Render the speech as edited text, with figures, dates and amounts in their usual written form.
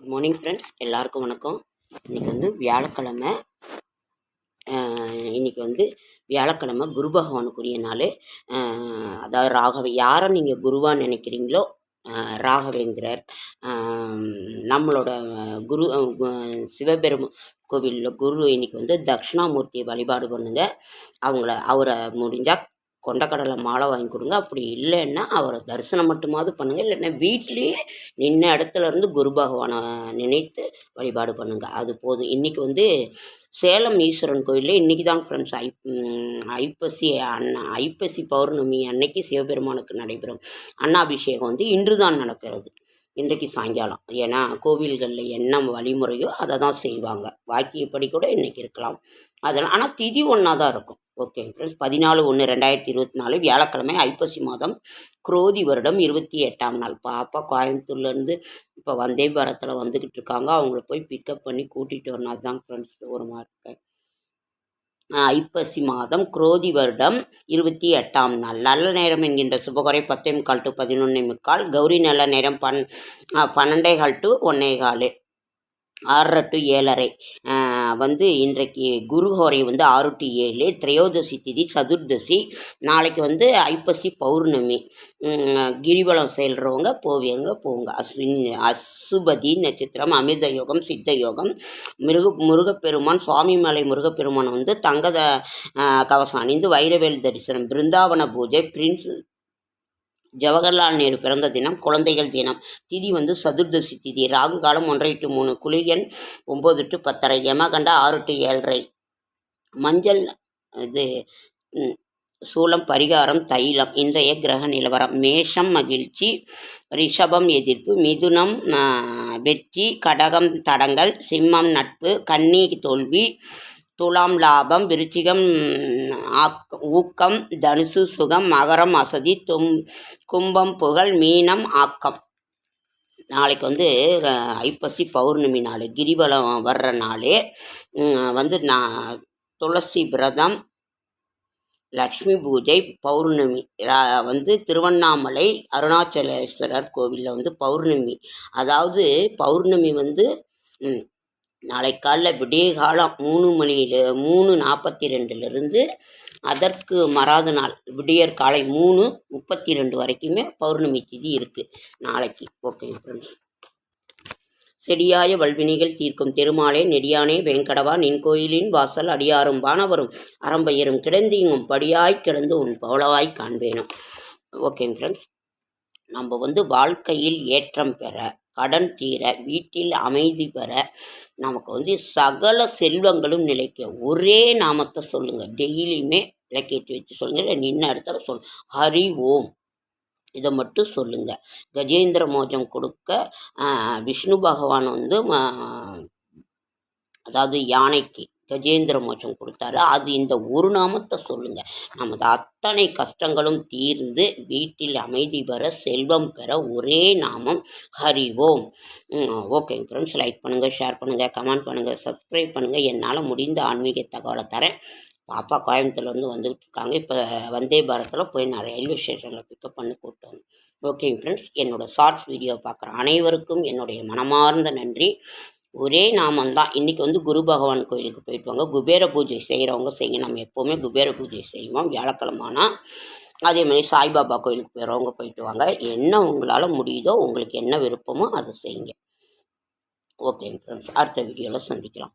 Good morning friends, எல்லாருக்கும் வணக்கம். இன்றைக்கி வந்து வியாழக்கிழமை. இன்றைக்கி வந்து வியாழக்கிழமை குரு பகவானுக்குரிய நாள். அதாவது ராகவ யாரை நீங்கள் குருவாக நினைக்கிறீங்களோ ராகவேந்திரர் நம்மளோட குரு சிவபெருமான் குரு இன்றைக்கி வந்து தட்சிணாமூர்த்தியை வழிபாடு பண்ணுங்க. அவரை முடிஞ்சால் கொண்டக்கடலை மாலை வாங்கி கொடுங்க. அப்படி இல்லைன்னா அவரை தரிசனம் மட்டுமாவது பண்ணுங்கள். இல்லைன்னா வீட்லேயே நின்ன இடத்துல இருந்து குரு பகவானை நினைத்து வழிபாடு பண்ணுங்கள். அது போதும். இன்றைக்கி வந்து சேலம் ஈஸ்வரன் கோயிலில் இன்றைக்கி தான் ஃப்ரெண்ட்ஸ் ஐப்பசி பௌர்ணமி அன்னைக்கு சிவபெருமானுக்கு நடைபெறும் அன்னாபிஷேகம் வந்து இன்று தான் நடக்கிறது. இன்றைக்கு சாயங்காலம். ஏன்னா கோவில்களில் என்ன வழிமுறையோ அதை தான் செய்வாங்க. வாக்கியப்படி கூட இன்றைக்கி இருக்கலாம். அதெல்லாம் ஆனால் திதி ஒன்றா தான் இருக்கும். ஓகே ஃப்ரெண்ட்ஸ், 14/1/2024 வியாழக்கிழமை, ஐப்பசி மாதம், குரோதி வருடம் 28ஆம் நாள். பாப்பா கோயம்புத்தூர்லேருந்து இப்போ வந்தே பாரத்தில் வந்துக்கிட்டு இருக்காங்க. அவங்கள போய் பிக்கப் பண்ணி கூட்டிகிட்டு வரணும். அதுதான் ஃப்ரெண்ட்ஸ் ஒரு மார்க்கு. ஐப்பசி மாதம், குரோதி வருடம் 28ஆம் நாள். நல்ல நேரம் என்கின்ற சுபகுறை 10:45 to 11:45. கௌரி நல்ல நேரம் 12:15 to 1:15, 6:30 to 7:30. வந்து இன்றைக்கு குருஹோரை வந்து 6 to 7. திரையோதசி திதி சதுர்தசி. நாளைக்கு வந்து ஐப்பசி பௌர்ணமி. கிரிவலம் செல்றவங்க போங்க. அசுபதி நட்சத்திரம், அமிர்த யோகம், சித்த யோகம். முருகப்பெருமான் சுவாமிமலை முருகப்பெருமான் வந்து தங்க கவசம் அணிந்து வைரவேல் தரிசனம். பிருந்தாவன பூஜை. பிரின்ஸ் ஜவஹர்லால் நேரு பிறந்த தினம், குழந்தைகள் தினம். திதி வந்து சதுர்தசி திதி. ராகு காலம் 1:30 to 3. Kulikan 9 to 10:30. யமகண்டா 6 to 7:30. மஞ்சள் இது சூலம், பரிகாரம் தைலம். இன்றைய கிரக நிலவரம்: மேஷம் மகிழ்ச்சி, ரிஷபம் எதிர்ப்பு, மிதுனம் வெற்றி, கடகம் தடங்கள், சிம்மம் நட்பு, கன்னி தோல்வி, துலாம் லாபம், விருச்சிகம் ஊக்கம், தனுசு சுகம், மகரம் அசதி, கும்பம் புகழ், மீனம் ஆக்கம். நாளைக்கு வந்து ஐப்பசி பௌர்ணமி நாள், கிரிவலம் வர்ற நாள். வந்து துளசி விரதம், லக்ஷ்மி பூஜை, பௌர்ணமி வந்து திருவண்ணாமலை அருணாச்சலேஸ்வரர் கோவிலில் வந்து பௌர்ணமி. அதாவது பௌர்ணமி வந்து நாளை காலைல விடிய காலம் 3:42 அதற்கு மறாத நாள் விடியற் காலை 3:32 வரைக்குமே பௌர்ணமி திதி இருக்குது நாளைக்கு. ஓகே ஃப்ரெண்ட்ஸ், செடியாய வல்வினைகள் தீர்க்கும் திருமாலே நெடியானே வேங்கடவா, நின் கோயிலின் வாசல் அடியாரும் வானவரும் அறம்பெயரும் கிடந்தீங்கும் படியாய் கிடந்து உன் பவளவாய் காண்பேனும். ஓகே ஃப்ரெண்ட்ஸ், நம்ம வந்து வாழ்க்கையில் ஏற்றம் பெற, கடன் தீர, வீட்டில் அமைதி பெற, நமக்கு வந்து சகல செல்வங்களும் நிலைக்க ஒரே நாமத்தை சொல்லுங்கள். டெய்லியுமே விளக்கேற்றி வச்சு சொல்லுங்கள். இல்லை நின்ன இடத்துல சொல்லுங்கள். ஹரி ஓம் இதை மட்டும் சொல்லுங்கள். கஜேந்திர மோட்சம் கொடுக்க விஷ்ணு பகவான் வந்து அதாவது யானைக்கு கஜேந்திர மோட்சம் கொடுத்தாரு. அது இந்த ஒரு நாமத்தை சொல்லுங்கள். நமது அத்தனை கஷ்டங்களும் தீர்ந்து வீட்டில் அமைதி பெற, செல்வம் பெற ஒரே நாமம் ஹரி ஓம். ஓகேங்க ஃப்ரெண்ட்ஸ், லைக் பண்ணுங்கள், ஷேர் பண்ணுங்கள், கமெண்ட் பண்ணுங்கள், சப்ஸ்கிரைப் பண்ணுங்கள். என்னால் முடிந்த ஆன்மீக தகவலை தரேன். பாப்பா கோயம்புத்தூர்லேருந்து வந்துக்கிட்டு இருக்காங்க. இப்போ வந்தே பாரத்தில் போய் நான் ரயில்வே ஸ்டேஷனில் பிக்கப் பண்ணி கூப்பிட்டு வந்தேன். ஓகே ஃப்ரெண்ட்ஸ், என்னோடய ஷார்ட்ஸ் வீடியோ பார்க்குற அனைவருக்கும் என்னுடைய மனமார்ந்த நன்றி. ஒரே நாமந்தான். இன்றைக்கி வந்து குரு பகவான் கோயிலுக்கு போயிட்டு வாங்க. குபேர பூஜை செய்கிறவங்க செய்யுங்க. நம்ம எப்போவுமே குபேர பூஜை செய்வோம் வியாழக்கிழமைனா. அதேமாதிரி சாய்பாபா கோயிலுக்கு போகிறவங்க போயிட்டு வாங்க. என்ன உங்களால் முடியுதோ, உங்களுக்கு என்ன விருப்பமோ அதை செய்யுங்க. ஓகேங்க ஃப்ரெண்ட்ஸ், அடுத்த வீடியோவில் சந்திக்கலாம்.